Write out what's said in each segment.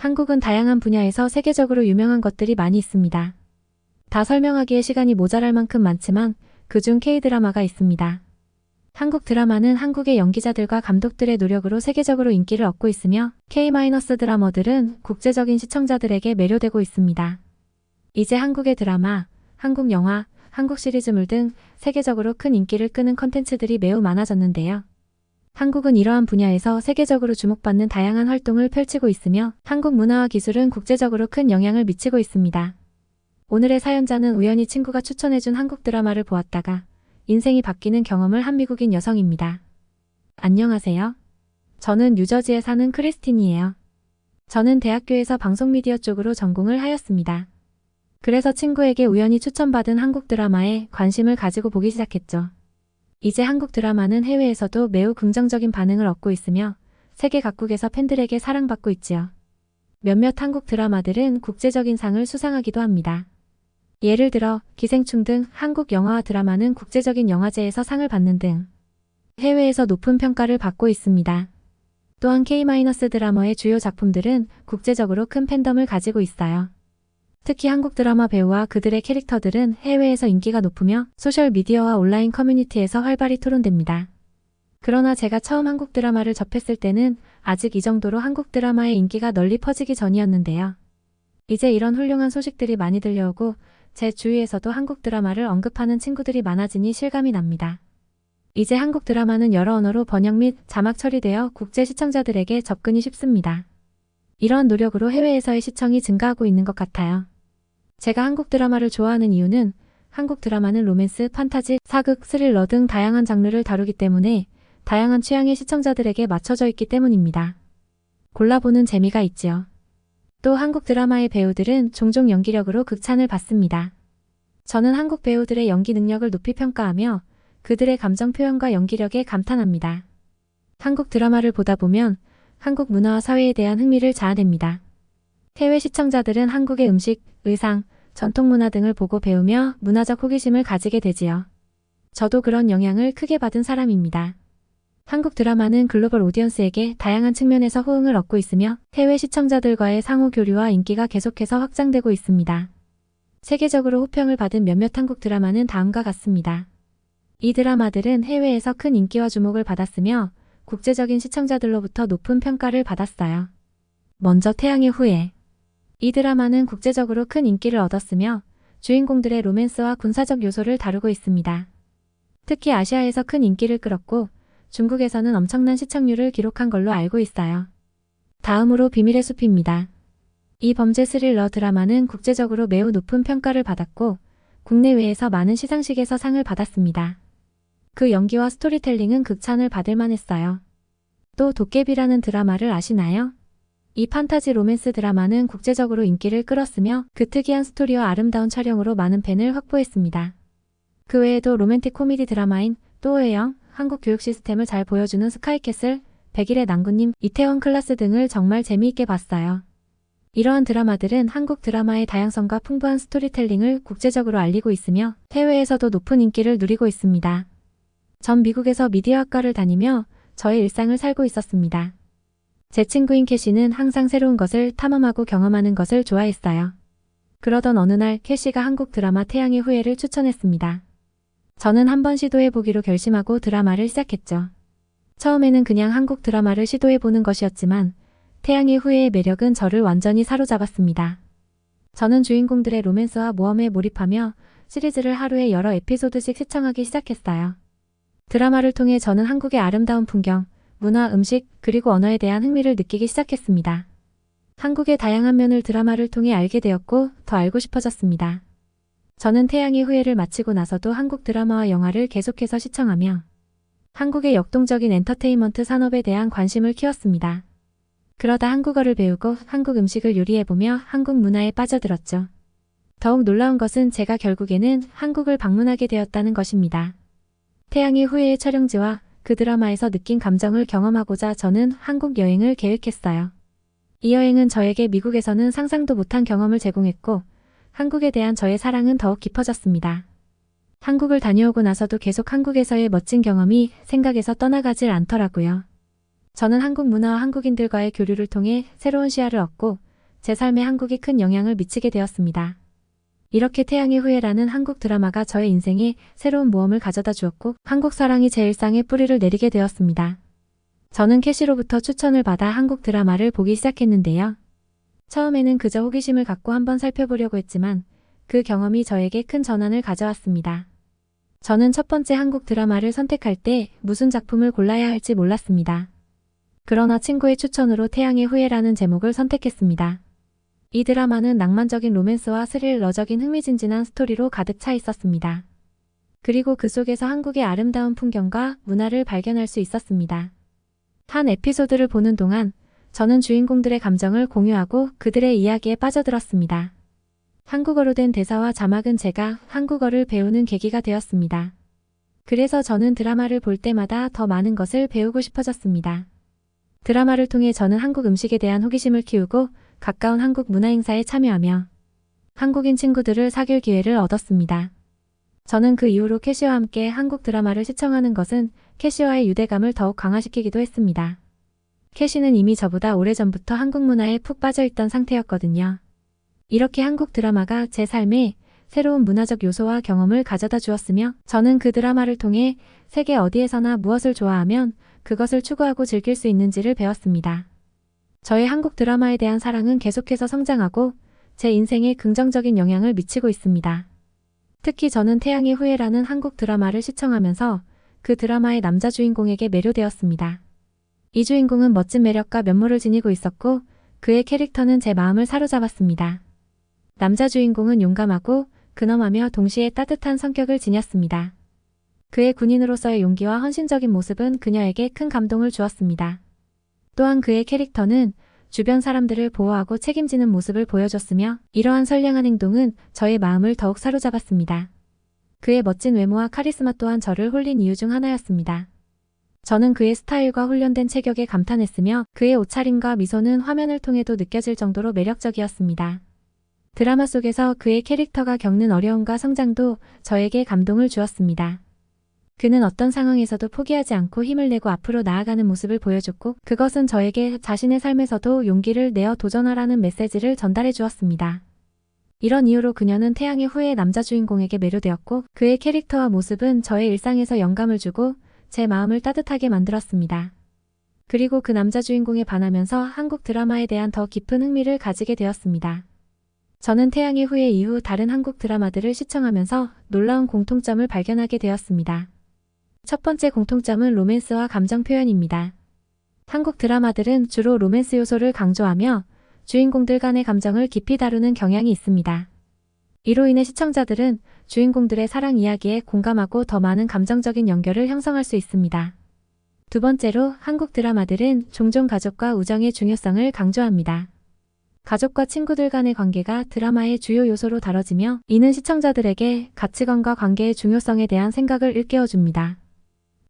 한국은 다양한 분야에서 세계적으로 유명한 것들이 많이 있습니다. 다 설명하기에 시간이 모자랄 만큼 많지만 그중 K-드라마가 있습니다. 한국 드라마는 한국의 연기자들과 감독들의 노력으로 세계적으로 인기를 얻고 있으며 K-드라머들은 국제적인 시청자들에게 매료되고 있습니다. 이제 한국의 드라마, 한국 영화, 한국 시리즈물 등 세계적으로 큰 인기를 끄는 컨텐츠들이 매우 많아졌는데요. 한국은 이러한 분야에서 세계적으로 주목받는 다양한 활동을 펼치고 있으며 한국 문화와 기술은 국제적으로 큰 영향을 미치고 있습니다. 오늘의 사연자는 우연히 친구가 추천해준 한국 드라마를 보았다가 인생이 바뀌는 경험을 한 미국인 여성입니다. 안녕하세요. 저는 뉴저지에 사는 크리스틴이에요. 저는 대학교에서 방송미디어 쪽으로 전공을 하였습니다. 그래서 친구에게 우연히 추천받은 한국 드라마에 관심을 가지고 보기 시작했죠. 이제 한국 드라마는 해외에서도 매우 긍정적인 반응을 얻고 있으며 세계 각국에서 팬들에게 사랑받고 있지요. 몇몇 한국 드라마들은 국제적인 상을 수상하기도 합니다. 예를 들어 기생충 등 한국 영화와 드라마는 국제적인 영화제에서 상을 받는 등 해외에서 높은 평가를 받고 있습니다. 또한 K-드라마의 주요 작품들은 국제적으로 큰 팬덤을 가지고 있어요. 특히 한국 드라마 배우와 그들의 캐릭터들은 해외에서 인기가 높으며 소셜미디어와 온라인 커뮤니티에서 활발히 토론됩니다. 그러나 제가 처음 한국 드라마를 접했을 때는 아직 이 정도로 한국 드라마의 인기가 널리 퍼지기 전이었는데요. 이제 이런 훌륭한 소식들이 많이 들려오고 제 주위에서도 한국 드라마를 언급하는 친구들이 많아지니 실감이 납니다. 이제 한국 드라마는 여러 언어로 번역 및 자막 처리되어 국제 시청자들에게 접근이 쉽습니다. 이러한 노력으로 해외에서의 시청이 증가하고 있는 것 같아요. 제가 한국 드라마를 좋아하는 이유는 한국 드라마는 로맨스, 판타지, 사극, 스릴러 등 다양한 장르를 다루기 때문에 다양한 취향의 시청자들에게 맞춰져 있기 때문입니다. 골라보는 재미가 있지요. 또 한국 드라마의 배우들은 종종 연기력으로 극찬을 받습니다. 저는 한국 배우들의 연기 능력을 높이 평가하며 그들의 감정 표현과 연기력에 감탄합니다. 한국 드라마를 보다 보면 한국 문화와 사회에 대한 흥미를 자아냅니다. 해외 시청자들은 한국의 음식, 의상, 전통문화 등을 보고 배우며 문화적 호기심을 가지게 되지요. 저도 그런 영향을 크게 받은 사람입니다. 한국 드라마는 글로벌 오디언스에게 다양한 측면에서 호응을 얻고 있으며 해외 시청자들과의 상호 교류와 인기가 계속해서 확장되고 있습니다. 세계적으로 호평을 받은 몇몇 한국 드라마는 다음과 같습니다. 이 드라마들은 해외에서 큰 인기와 주목을 받았으며 국제적인 시청자들로부터 높은 평가를 받았어요. 먼저 태양의 후예. 이 드라마는 국제적으로 큰 인기를 얻었으며 주인공들의 로맨스와 군사적 요소를 다루고 있습니다. 특히 아시아에서 큰 인기를 끌었고 중국에서는 엄청난 시청률을 기록한 걸로 알고 있어요. 다음으로 비밀의 숲입니다. 이 범죄 스릴러 드라마는 국제적으로 매우 높은 평가를 받았고 국내외에서 많은 시상식에서 상을 받았습니다. 그 연기와 스토리텔링은 극찬을 받을 만했어요. 또 도깨비라는 드라마를 아시나요? 이 판타지 로맨스 드라마는 국제적으로 인기를 끌었으며 그 특이한 스토리와 아름다운 촬영으로 많은 팬을 확보했습니다. 그 외에도 로맨틱 코미디 드라마인 또의 영, 한국 교육 시스템을 잘 보여주는 스카이캐슬, 백일의 난구님, 이태원 클라스 등을 정말 재미있게 봤어요. 이러한 드라마들은 한국 드라마의 다양성과 풍부한 스토리텔링을 국제적으로 알리고 있으며 해외에서도 높은 인기를 누리고 있습니다. 전 미국에서 미디어학과를 다니며 저의 일상을 살고 있었습니다. 제 친구인 캐시는 항상 새로운 것을 탐험하고 경험하는 것을 좋아했어요. 그러던 어느 날 캐시가 한국 드라마 태양의 후예를 추천했습니다. 저는 한번 시도해보기로 결심하고 드라마를 시작했죠. 처음에는 그냥 한국 드라마를 시도해보는 것이었지만 태양의 후예의 매력은 저를 완전히 사로잡았습니다. 저는 주인공들의 로맨스와 모험에 몰입하며 시리즈를 하루에 여러 에피소드씩 시청하기 시작했어요. 드라마를 통해 저는 한국의 아름다운 풍경, 문화, 음식, 그리고 언어에 대한 흥미를 느끼기 시작했습니다. 한국의 다양한 면을 드라마를 통해 알게 되었고 더 알고 싶어졌습니다. 저는 태양의 후예를 마치고 나서도 한국 드라마와 영화를 계속해서 시청하며 한국의 역동적인 엔터테인먼트 산업에 대한 관심을 키웠습니다. 그러다 한국어를 배우고 한국 음식을 요리해보며 한국 문화에 빠져들었죠. 더욱 놀라운 것은 제가 결국에는 한국을 방문하게 되었다는 것입니다. 태양의 후예의 촬영지와 그 드라마에서 느낀 감정을 경험하고자 저는 한국 여행을 계획했어요. 이 여행은 저에게 미국에서는 상상도 못한 경험을 제공했고 한국에 대한 저의 사랑은 더욱 깊어졌습니다. 한국을 다녀오고 나서도 계속 한국에서의 멋진 경험이 생각에서 떠나가질 않더라고요. 저는 한국 문화와 한국인들과의 교류를 통해 새로운 시야를 얻고 제 삶에 한국이 큰 영향을 미치게 되었습니다. 이렇게 태양의 후예라는 한국 드라마가 저의 인생에 새로운 모험을 가져다 주었고 한국 사랑이 제 일상에 뿌리를 내리게 되었습니다. 저는 캐시로부터 추천을 받아 한국 드라마를 보기 시작했는데요. 처음에는 그저 호기심을 갖고 한번 살펴보려고 했지만 그 경험이 저에게 큰 전환을 가져왔습니다. 저는 첫 번째 한국 드라마를 선택할 때 무슨 작품을 골라야 할지 몰랐습니다. 그러나 친구의 추천으로 태양의 후예라는 제목을 선택했습니다. 이 드라마는 낭만적인 로맨스와 스릴러적인 흥미진진한 스토리로 가득 차 있었습니다. 그리고 그 속에서 한국의 아름다운 풍경과 문화를 발견할 수 있었습니다. 한 에피소드를 보는 동안 저는 주인공들의 감정을 공유하고 그들의 이야기에 빠져들었습니다. 한국어로 된 대사와 자막은 제가 한국어를 배우는 계기가 되었습니다. 그래서 저는 드라마를 볼 때마다 더 많은 것을 배우고 싶어졌습니다. 드라마를 통해 저는 한국 음식에 대한 호기심을 키우고 가까운 한국 문화 행사에 참여하며 한국인 친구들을 사귈 기회를 얻었습니다. 저는 그 이후로 캐시와 함께 한국 드라마를 시청하는 것은 캐시와의 유대감을 더욱 강화시키기도 했습니다. 캐시는 이미 저보다 오래전부터 한국 문화에 푹 빠져있던 상태였거든요. 이렇게 한국 드라마가 제 삶에 새로운 문화적 요소와 경험을 가져다 주었으며 저는 그 드라마를 통해 세계 어디에서나 무엇을 좋아하면 그것을 추구하고 즐길 수 있는지를 배웠습니다. 저의 한국 드라마에 대한 사랑은 계속해서 성장하고 제 인생에 긍정적인 영향을 미치고 있습니다. 특히 저는 태양의 후예라는 한국 드라마를 시청하면서 그 드라마의 남자 주인공에게 매료되었습니다. 이 주인공은 멋진 매력과 면모를 지니고 있었고 그의 캐릭터는 제 마음을 사로잡았습니다. 남자 주인공은 용감하고 근엄하며 동시에 따뜻한 성격을 지녔습니다. 그의 군인으로서의 용기와 헌신적인 모습은 그녀에게 큰 감동을 주었습니다. 또한 그의 캐릭터는 주변 사람들을 보호하고 책임지는 모습을 보여줬으며 이러한 선량한 행동은 저의 마음을 더욱 사로잡았습니다. 그의 멋진 외모와 카리스마 또한 저를 홀린 이유 중 하나였습니다. 저는 그의 스타일과 훈련된 체격에 감탄했으며 그의 옷차림과 미소는 화면을 통해도 느껴질 정도로 매력적이었습니다. 드라마 속에서 그의 캐릭터가 겪는 어려움과 성장도 저에게 감동을 주었습니다. 그는 어떤 상황에서도 포기하지 않고 힘을 내고 앞으로 나아가는 모습을 보여줬고 그것은 저에게 자신의 삶에서도 용기를 내어 도전하라는 메시지를 전달해 주었습니다. 이런 이유로 그녀는 태양의 후예 남자 주인공에게 매료되었고 그의 캐릭터와 모습은 저의 일상에서 영감을 주고 제 마음을 따뜻하게 만들었습니다. 그리고 그 남자 주인공에 반하면서 한국 드라마에 대한 더 깊은 흥미를 가지게 되었습니다. 저는 태양의 후예 이후 다른 한국 드라마들을 시청하면서 놀라운 공통점을 발견하게 되었습니다. 첫 번째 공통점은 로맨스와 감정 표현입니다. 한국 드라마들은 주로 로맨스 요소를 강조하며 주인공들 간의 감정을 깊이 다루는 경향이 있습니다. 이로 인해 시청자들은 주인공들의 사랑 이야기에 공감하고 더 많은 감정적인 연결을 형성할 수 있습니다. 두 번째로 한국 드라마들은 종종 가족과 우정의 중요성을 강조합니다. 가족과 친구들 간의 관계가 드라마의 주요 요소로 다뤄지며 이는 시청자들에게 가치관과 관계의 중요성에 대한 생각을 일깨워줍니다.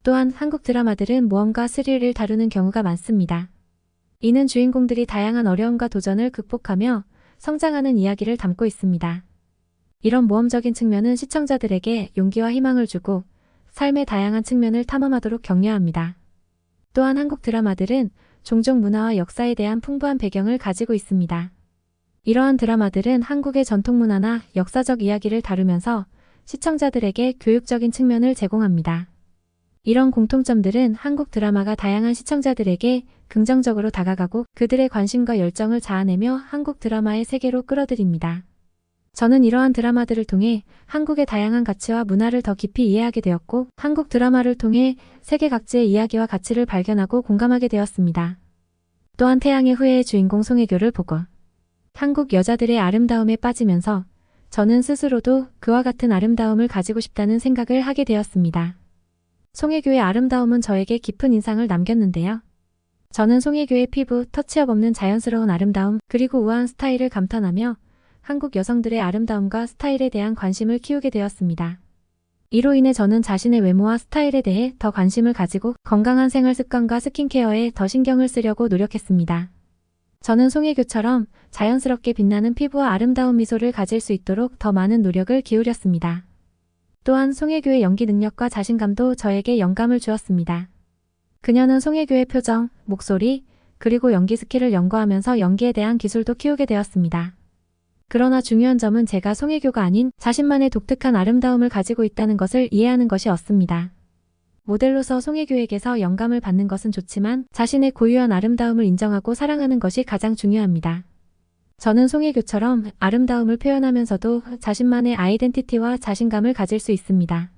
또한 한국 드라마들은 모험과 스릴을 다루는 경우가 많습니다. 이는 주인공들이 다양한 어려움과 도전을 극복하며 성장하는 이야기를 담고 있습니다. 이런 모험적인 측면은 시청자들에게 용기와 희망을 주고 삶의 다양한 측면을 탐험하도록 격려합니다. 또한 한국 드라마들은 종종 문화와 역사에 대한 풍부한 배경을 가지고 있습니다. 이러한 드라마들은 한국의 전통 문화나 역사적 이야기를 다루면서 시청자들에게 교육적인 측면을 제공합니다. 이런 공통점들은 한국 드라마가 다양한 시청자들에게 긍정적으로 다가가고 그들의 관심과 열정을 자아내며 한국 드라마의 세계로 끌어들입니다. 저는 이러한 드라마들을 통해 한국의 다양한 가치와 문화를 더 깊이 이해하게 되었고 한국 드라마를 통해 세계 각지의 이야기와 가치를 발견하고 공감하게 되었습니다. 또한 태양의 후예의 주인공 송혜교를 보고 한국 여자들의 아름다움에 빠지면서 저는 스스로도 그와 같은 아름다움을 가지고 싶다는 생각을 하게 되었습니다. 송혜교의 아름다움은 저에게 깊은 인상을 남겼는데요. 저는 송혜교의 피부, 터치업 없는 자연스러운 아름다움, 그리고 우아한 스타일을 감탄하며 한국 여성들의 아름다움과 스타일에 대한 관심을 키우게 되었습니다. 이로 인해 저는 자신의 외모와 스타일에 대해 더 관심을 가지고 건강한 생활 습관과 스킨케어에 더 신경을 쓰려고 노력했습니다. 저는 송혜교처럼 자연스럽게 빛나는 피부와 아름다운 미소를 가질 수 있도록 더 많은 노력을 기울였습니다. 또한 송혜교의 연기 능력과 자신감도 저에게 영감을 주었습니다. 그녀는 송혜교의 표정, 목소리, 그리고 연기 스킬을 연구하면서 연기에 대한 기술도 키우게 되었습니다. 그러나 중요한 점은 제가 송혜교가 아닌 자신만의 독특한 아름다움을 가지고 있다는 것을 이해하는 것이었습니다. 모델로서 송혜교에게서 영감을 받는 것은 좋지만 자신의 고유한 아름다움을 인정하고 사랑하는 것이 가장 중요합니다. 저는 송혜교처럼 아름다움을 표현하면서도 자신만의 아이덴티티와 자신감을 가질 수 있습니다.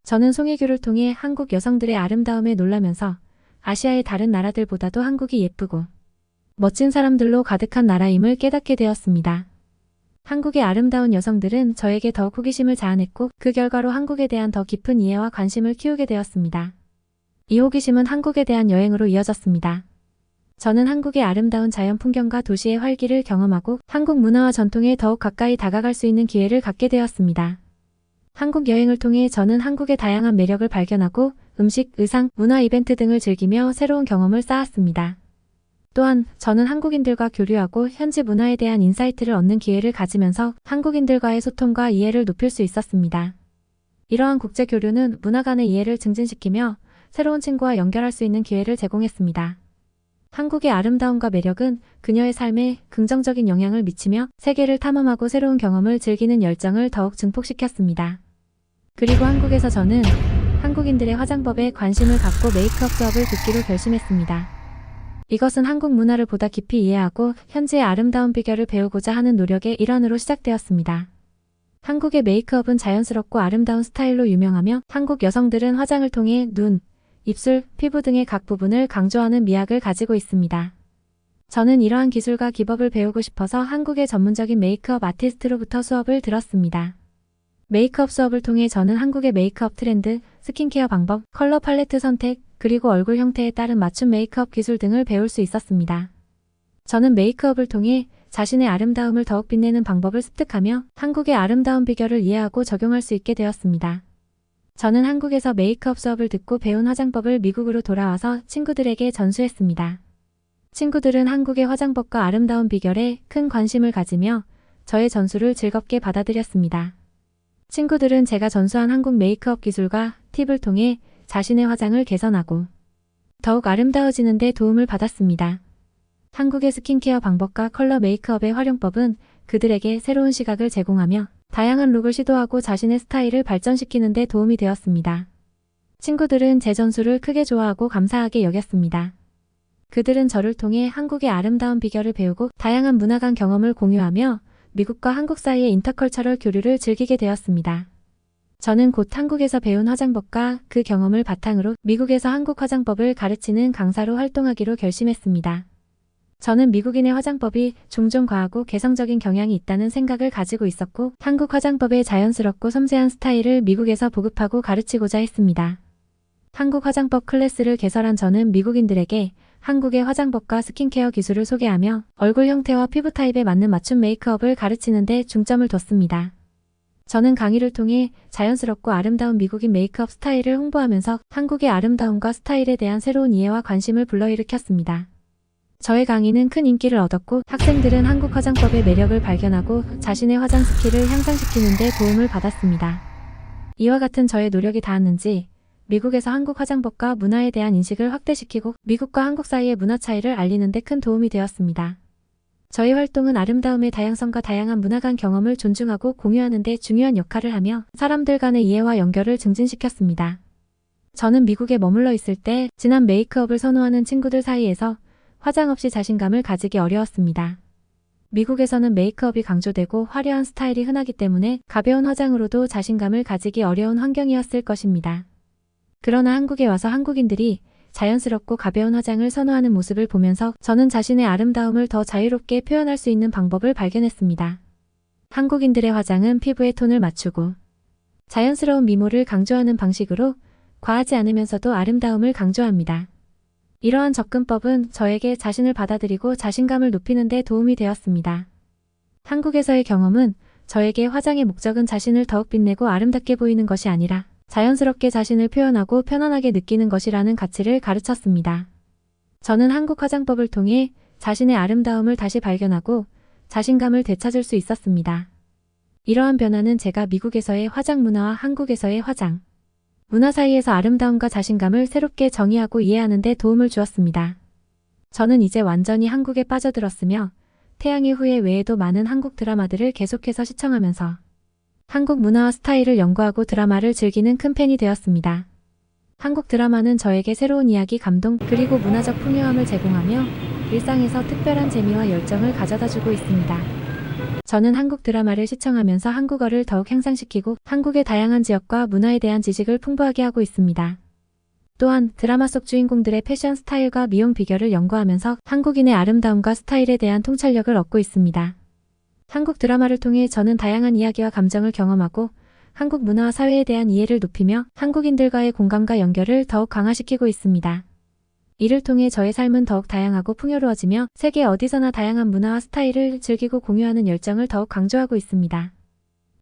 저는 송혜교를 통해 한국 여성들의 아름다움에 놀라면서 아시아의 다른 나라들보다도 한국이 예쁘고 멋진 사람들로 가득한 나라임을 깨닫게 되었습니다. 한국의 아름다운 여성들은 저에게 더욱 호기심을 자아냈고 그 결과로 한국에 대한 더 깊은 이해와 관심을 키우게 되었습니다. 이 호기심은 한국에 대한 여행으로 이어졌습니다. 저는 한국의 아름다운 자연 풍경과 도시의 활기를 경험하고 한국 문화와 전통에 더욱 가까이 다가갈 수 있는 기회를 갖게 되었습니다. 한국 여행을 통해 저는 한국의 다양한 매력을 발견하고 음식, 의상, 문화 이벤트 등을 즐기며 새로운 경험을 쌓았습니다. 또한 저는 한국인들과 교류하고 현지 문화에 대한 인사이트를 얻는 기회를 가지면서 한국인들과의 소통과 이해를 높일 수 있었습니다. 이러한 국제 교류는 문화 간의 이해를 증진시키며 새로운 친구와 연결할 수 있는 기회를 제공했습니다. 한국의 아름다움과 매력은 그녀의 삶에 긍정적인 영향을 미치며 세계를 탐험하고 새로운 경험을 즐기는 열정을 더욱 증폭시켰습니다. 그리고 한국에서 저는 한국인들의 화장법에 관심을 갖고 메이크업 수업을 듣기로 결심했습니다. 이것은 한국 문화를 보다 깊이 이해하고 현지의 아름다운 비결을 배우고자 하는 노력의 일환으로 시작되었습니다. 한국의 메이크업은 자연스럽고 아름다운 스타일로 유명하며 한국 여성들은 화장을 통해 눈, 입술, 피부 등의 각 부분을 강조하는 미학을 가지고 있습니다. 저는 이러한 기술과 기법을 배우고 싶어서 한국의 전문적인 메이크업 아티스트로부터 수업을 들었습니다. 메이크업 수업을 통해 저는 한국의 메이크업 트렌드, 스킨케어 방법, 컬러 팔레트 선택, 그리고 얼굴 형태에 따른 맞춤 메이크업 기술 등을 배울 수 있었습니다. 저는 메이크업을 통해 자신의 아름다움을 더욱 빛내는 방법을 습득하며 한국의 아름다운 비결을 이해하고 적용할 수 있게 되었습니다. 저는 한국에서 메이크업 수업을 듣고 배운 화장법을 미국으로 돌아와서 친구들에게 전수했습니다. 친구들은 한국의 화장법과 아름다운 비결에 큰 관심을 가지며 저의 전수를 즐겁게 받아들였습니다. 친구들은 제가 전수한 한국 메이크업 기술과 팁을 통해 자신의 화장을 개선하고 더욱 아름다워지는 데 도움을 받았습니다. 한국의 스킨케어 방법과 컬러 메이크업의 활용법은 그들에게 새로운 시각을 제공하며 다양한 룩을 시도하고 자신의 스타일을 발전시키는 데 도움이 되었습니다. 친구들은 제 전수를 크게 좋아하고 감사하게 여겼습니다. 그들은 저를 통해 한국의 아름다운 비결을 배우고 다양한 문화 간 경험을 공유하며 미국과 한국 사이의 인터컬처럴 교류를 즐기게 되었습니다. 저는 곧 한국에서 배운 화장법과 그 경험을 바탕으로 미국에서 한국 화장법을 가르치는 강사로 활동하기로 결심했습니다. 저는 미국인의 화장법이 종종 과하고 개성적인 경향이 있다는 생각을 가지고 있었고 한국 화장법의 자연스럽고 섬세한 스타일을 미국에서 보급하고 가르치고자 했습니다. 한국 화장법 클래스를 개설한 저는 미국인들에게 한국의 화장법과 스킨케어 기술을 소개하며 얼굴 형태와 피부 타입에 맞는 맞춤 메이크업을 가르치는 데 중점을 뒀습니다. 저는 강의를 통해 자연스럽고 아름다운 미국인 메이크업 스타일을 홍보하면서 한국의 아름다움과 스타일에 대한 새로운 이해와 관심을 불러일으켰습니다. 저의 강의는 큰 인기를 얻었고 학생들은 한국 화장법의 매력을 발견하고 자신의 화장 스킬을 향상시키는 데 도움을 받았습니다. 이와 같은 저의 노력이 닿았는지 미국에서 한국 화장법과 문화에 대한 인식을 확대시키고 미국과 한국 사이의 문화 차이를 알리는 데 큰 도움이 되었습니다. 저희 활동은 아름다움의 다양성과 다양한 문화 간 경험을 존중하고 공유하는 데 중요한 역할을 하며 사람들 간의 이해와 연결을 증진시켰습니다. 저는 미국에 머물러 있을 때 진한 메이크업을 선호하는 친구들 사이에서 화장 없이 자신감을 가지기 어려웠습니다. 미국에서는 메이크업이 강조되고 화려한 스타일이 흔하기 때문에 가벼운 화장으로도 자신감을 가지기 어려운 환경이었을 것입니다. 그러나 한국에 와서 한국인들이 자연스럽고 가벼운 화장을 선호하는 모습을 보면서 저는 자신의 아름다움을 더 자유롭게 표현할 수 있는 방법을 발견했습니다. 한국인들의 화장은 피부의 톤을 맞추고 자연스러운 미모를 강조하는 방식으로 과하지 않으면서도 아름다움을 강조합니다. 이러한 접근법은 저에게 자신을 받아들이고 자신감을 높이는 데 도움이 되었습니다. 한국에서의 경험은 저에게 화장의 목적은 자신을 더욱 빛내고 아름답게 보이는 것이 아니라 자연스럽게 자신을 표현하고 편안하게 느끼는 것이라는 가치를 가르쳤습니다. 저는 한국 화장법을 통해 자신의 아름다움을 다시 발견하고 자신감을 되찾을 수 있었습니다. 이러한 변화는 제가 미국에서의 화장 문화와 한국에서의 화장 문화 사이에서 아름다움과 자신감을 새롭게 정의하고 이해하는 데 도움을 주었습니다. 저는 이제 완전히 한국에 빠져들었으며 태양의 후예 외에도 많은 한국 드라마들을 계속해서 시청하면서 한국 문화와 스타일을 연구하고 드라마를 즐기는 큰 팬이 되었습니다. 한국 드라마는 저에게 새로운 이야기, 감동, 그리고 문화적 풍요함을 제공하며 일상에서 특별한 재미와 열정을 가져다주고 있습니다. 저는 한국 드라마를 시청하면서 한국어를 더욱 향상시키고 한국의 다양한 지역과 문화에 대한 지식을 풍부하게 하고 있습니다. 또한 드라마 속 주인공들의 패션 스타일과 미용 비결을 연구하면서 한국인의 아름다움과 스타일에 대한 통찰력을 얻고 있습니다. 한국 드라마를 통해 저는 다양한 이야기와 감정을 경험하고 한국 문화와 사회에 대한 이해를 높이며 한국인들과의 공감과 연결을 더욱 강화시키고 있습니다. 이를 통해 저의 삶은 더욱 다양하고 풍요로워지며 세계 어디서나 다양한 문화와 스타일을 즐기고 공유하는 열정을 더욱 강조하고 있습니다.